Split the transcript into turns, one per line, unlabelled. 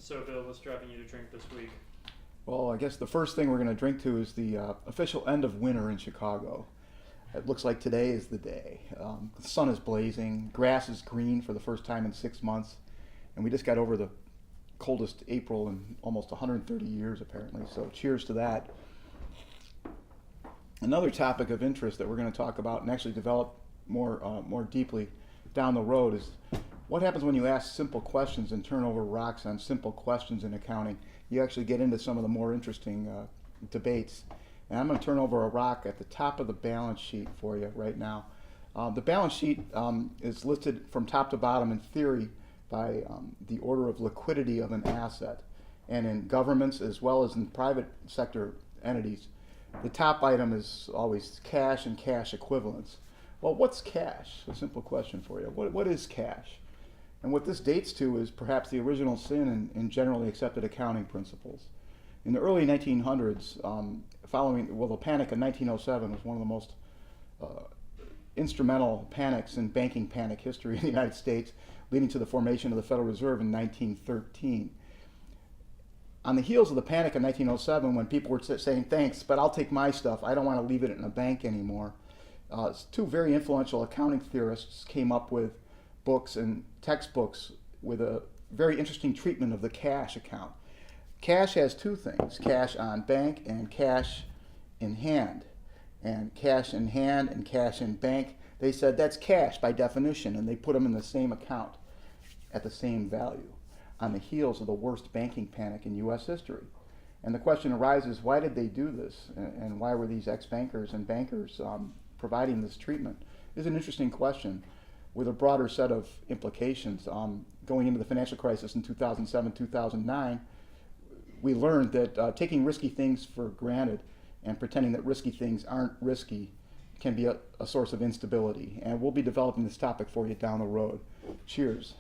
So, Bill, what's driving you to drink this week?
Well, I guess the first thing we're going to drink to is the official end of winter in Chicago. It looks like today is the day. The sun is blazing, grass is green for the first time in 6 months, and we just got over the coldest April in almost 130 years, apparently. So, cheers to that. Another topic of interest that we're going to talk about and actually develop more deeply down the road is what happens when you ask simple questions and turn over rocks on simple questions in accounting. You actually get into some of the more interesting debates. And I'm going to turn over a rock at the top of the balance sheet for you right now. The balance sheet is listed from top to bottom in theory by the order of liquidity of an asset. And in governments as well as in private sector entities, the top item is always cash and cash equivalents. Well, what's cash? A simple question for you. What is cash? And what this dates to is perhaps the original sin in generally accepted accounting principles. In the early 1900s, the panic in 1907 was one of the most instrumental panics in banking panic history in the United States, leading to the formation of the Federal Reserve in 1913. On the heels of the panic in 1907, when people were saying, thanks, but I'll take my stuff, I don't want to leave it in a bank anymore, two very influential accounting theorists came up with books and textbooks with a very interesting treatment of the cash account. Cash has two things, cash on bank and cash in hand. And cash in hand and cash in bank, they said that's cash by definition, and they put them in the same account at the same value on the heels of the worst banking panic in U.S. history. And the question arises, why did they do this? And why were these ex-bankers and bankers providing this treatment? Is an interesting question with a broader set of implications. Going into the financial crisis in 2007, 2009, we learned that taking risky things for granted and pretending that risky things aren't risky can be a source of instability. And we'll be developing this topic for you down the road. Cheers.